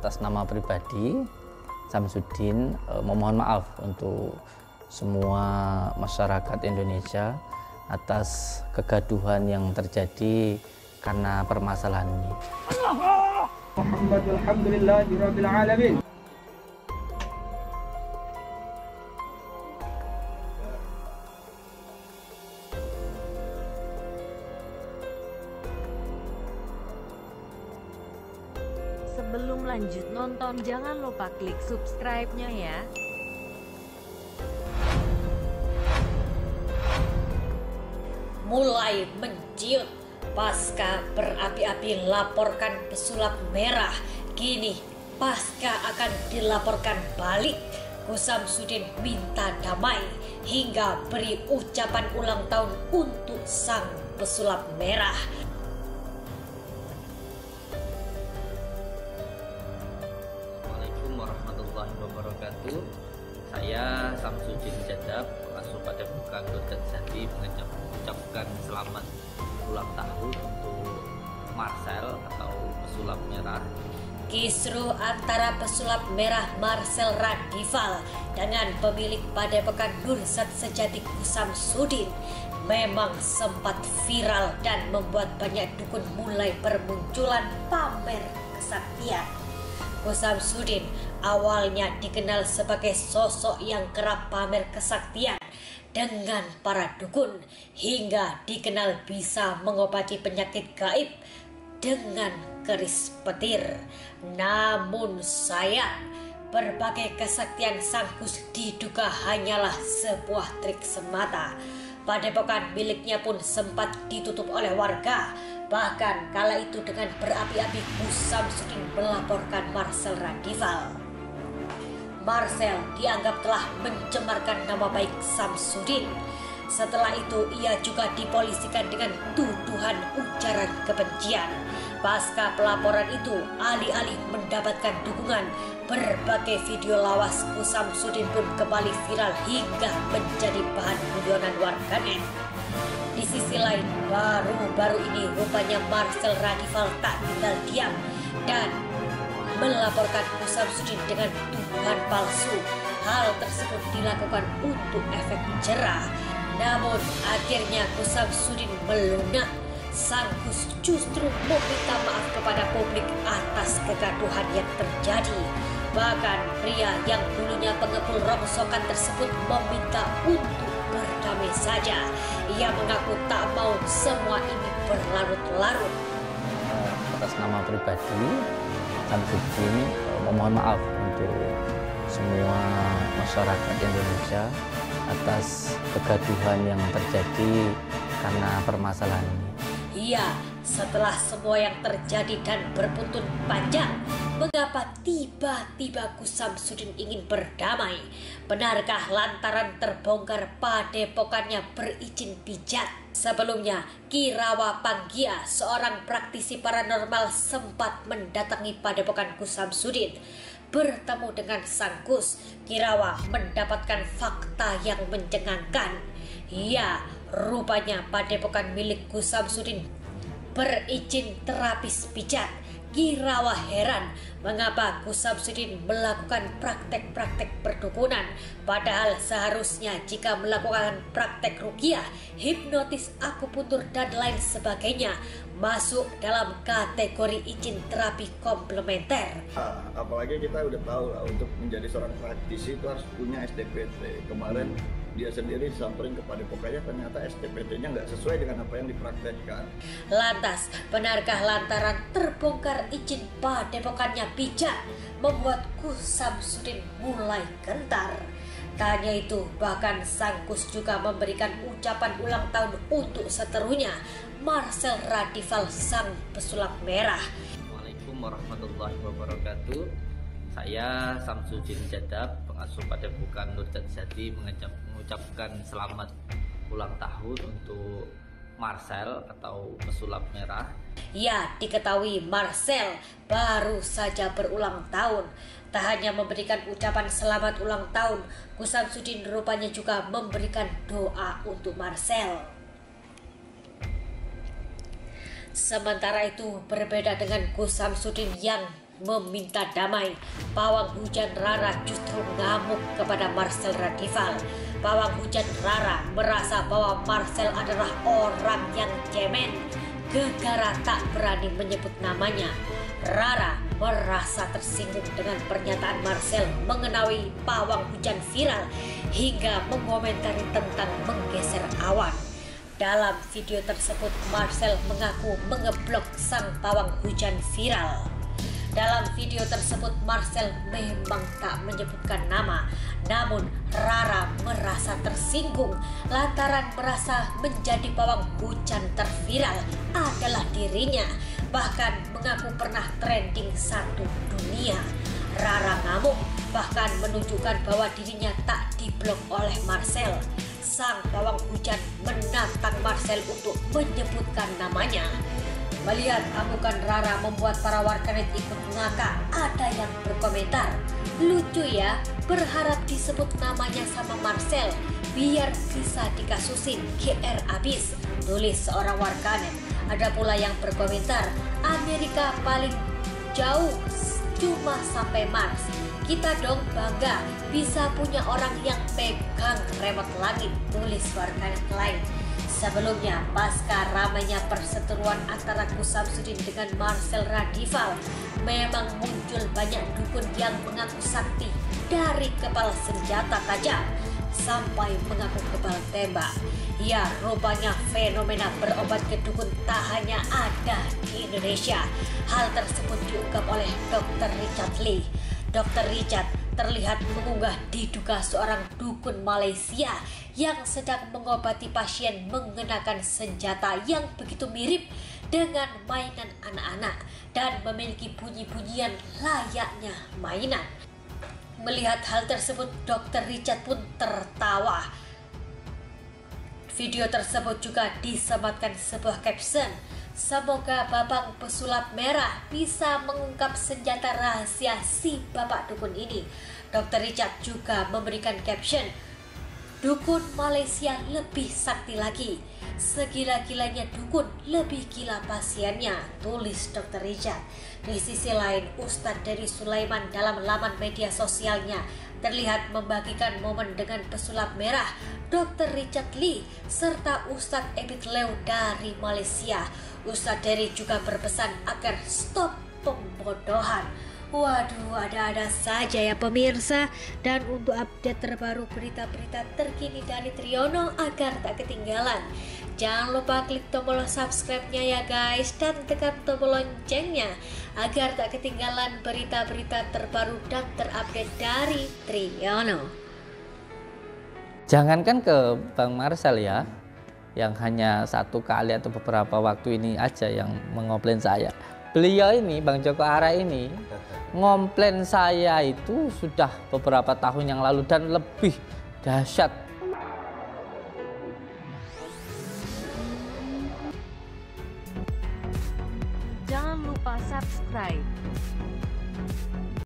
atas nama pribadi Samsudin memohon maaf untuk semua masyarakat Indonesia atas kegaduhan yang terjadi karena permasalahan ini. Alhamdulillahirabbil alamin. Sebelum lanjut nonton, jangan lupa klik subscribe-nya ya. Mulai menciut pasca berapi-api laporkan pesulap merah. Kini pasca akan dilaporkan balik. Gus Samsudin minta damai hingga beri ucapan ulang tahun untuk sang pesulap merah. Assalamualaikum warahmatullahi wabarakatuh. Saya Samsudin Jadab, pengasuh Padepokan Nurjati Jati, mengucapkan selamat ulang tahun untuk Marcel atau pesulap merah. Kisruh antara pesulap merah Marcel Radival dengan pemilik Padepokan Nurjati Sejati Gus Samsudin memang sempat viral dan membuat banyak dukun mulai bermunculan pamer kesaktian. Gus Samsudin awalnya dikenal sebagai sosok yang kerap pamer kesaktian dengan para dukun hingga dikenal bisa mengobati penyakit gaib dengan keris petir. Namun sayang, berbagai kesaktian sang Gus diduga hanyalah sebuah trik semata. Padepokan miliknya pun sempat ditutup oleh warga. Bahkan kala itu dengan berapi-api Gus Samsudin melaporkan Marcel Radival. Marcel dianggap telah mencemarkan nama baik Samsudin. Setelah itu ia juga dipolisikan dengan tuduhan ujaran kebencian. Pasca pelaporan itu, alih-alih mendapatkan dukungan, berbagai video lawas Gus Samsudin pun kembali viral hingga menjadi bahan guyonan warganet. Di sisi lain, baru-baru ini rupanya Marcel Radival tak tinggal diam dan melaporkan Gus Samsudin dengan tuduhan palsu. Hal tersebut dilakukan untuk efek jerah. Namun akhirnya Gus Samsudin melunak. Sang Gus justru meminta maaf kepada publik atas kegaduhan yang terjadi. Bahkan pria yang dulunya pengepul rongsokan tersebut meminta untuk berdamai saja. Ia mengaku tak mau semua ini berlarut-larut. Atas nama pribadi Samsudin memohon maaf untuk semua masyarakat Indonesia atas kegaduhan yang terjadi karena permasalahan ini. Iya, setelah semua yang terjadi dan berbuntun panjang, mengapa tiba-tiba Gus Samsudin ingin berdamai? Benarkah lantaran terbongkar padepokannya berizin pijat? Sebelumnya, Kirawa Panggia, seorang praktisi paranormal, sempat mendatangi padepokan Gus Samsudin. Bertemu dengan sang Gus, Kirawa mendapatkan fakta yang mencengangkan. Ya, rupanya padepokan milik Gus Samsudin berizin terapis pijat. Kirawa heran mengapa Gus Samsudin melakukan praktek-praktek perdukunan, padahal seharusnya jika melakukan praktek ruqyah, hipnotis, akupuntur dan lain sebagainya masuk dalam kategori izin terapi komplementer. Apalagi kita udah tahu lah, untuk menjadi seorang praktisi itu harus punya STPT. Kemarin dia sendiri disamperin kepada padepokannya, ternyata STPT-nya nggak sesuai dengan apa yang dipraktekkan. Lantas, benarkah lantaran terbongkar izin padepokannya pijat membuat Gus Samsudin mulai gentar? Tak hanya itu, bahkan sang Gus juga memberikan ucapan ulang tahun untuk seterunya, Marcel Radival, sang pesulap merah. Assalamualaikum warahmatullahi wabarakatuh. Saya Samsudin Jadab, pengasuh Padepokan Nurjati Jati, mengucapkan selamat ulang tahun untuk Marcel atau pesulap merah. Ya, diketahui Marcel baru saja berulang tahun. Tak hanya memberikan ucapan selamat ulang tahun, Gus Samsudin rupanya juga memberikan doa untuk Marcel. Sementara itu, berbeda dengan Gus Samsudin yang meminta damai, pawang hujan Rara justru ngamuk kepada Marcel Raggival. Pawang hujan Rara merasa bahwa Marcel adalah orang yang cemen, gegara tak berani menyebut namanya. Rara merasa tersinggung dengan pernyataan Marcel mengenai pawang hujan viral hingga mengomentari tentang menggeser awan. Dalam video tersebut, Marcel mengaku mengeblok sang pawang hujan viral. Dalam video tersebut, Marcel memang tak menyebutkan nama, namun Rara merasa tersinggung lantaran merasa menjadi pawang hujan terviral adalah dirinya, bahkan mengaku pernah trending 1 dunia. Rara ngamuk, bahkan menunjukkan bahwa dirinya tak diblok oleh Marcel. Sang pawang hujan menantang Marcel untuk menyebutkan namanya. Melihat amukan Rara membuat para warganet ikut ngakak. Ada yang berkomentar, lucu ya, berharap disebut namanya sama Marcel biar bisa dikasusin, GR abis, tulis seorang warganet. Ada pula yang berkomentar, Amerika paling jauh cuma sampai Mars. Kita dong bangga bisa punya orang yang pegang remote langit, tulis warganet lain. Sebelumnya, pasca ramainya perseteruan antara Gus Samsudin dengan Marcel Raggival, memang muncul banyak dukun yang mengaku sakti dari kepala senjata tajam sampai mengaku kebal tembak. Ya, rupanya fenomena berobat ke dukun tak hanya ada di Indonesia. Hal tersebut diungkap oleh Dr. Richard Lee. Dr. Richard terlihat mengunggah diduga seorang dukun Malaysia yang sedang mengobati pasien mengenakan senjata yang begitu mirip dengan mainan anak-anak dan memiliki bunyi-bunyian layaknya mainan. Melihat hal tersebut, Dr. Richard pun tertawa. Video tersebut juga disematkan sebuah caption, "Semoga babang pesulap merah bisa mengungkap senjata rahasia si bapak dukun ini." Dr. Richard juga memberikan caption, "Dukun Malaysia lebih sakti lagi. Segila-gilanya dukun, lebih gila pasiennya," tulis Dr. Richard. Di sisi lain, Ustadz Dery Sulaiman dalam laman media sosialnya terlihat membagikan momen dengan pesulap merah Dr. Richard Lee serta Ustadz Ebit Lew dari Malaysia. Ustadz Dery juga berpesan agar stop pembodohan. Waduh, ada-ada saja ya pemirsa. Dan untuk update terbaru berita-berita terkini dari Triono agar tak ketinggalan, jangan lupa klik tombol subscribe-nya ya guys, dan tekan tombol loncengnya agar tak ketinggalan berita-berita terbaru dan terupdate dari Triono. Jangankan ke Bang Marcel ya, yang hanya 1 kali atau beberapa waktu ini aja yang mengomplain saya. Beliau ini, Bang Joko Ara ini, ngomplain saya itu sudah beberapa tahun yang lalu dan lebih dahsyat. Jangan lupa subscribe.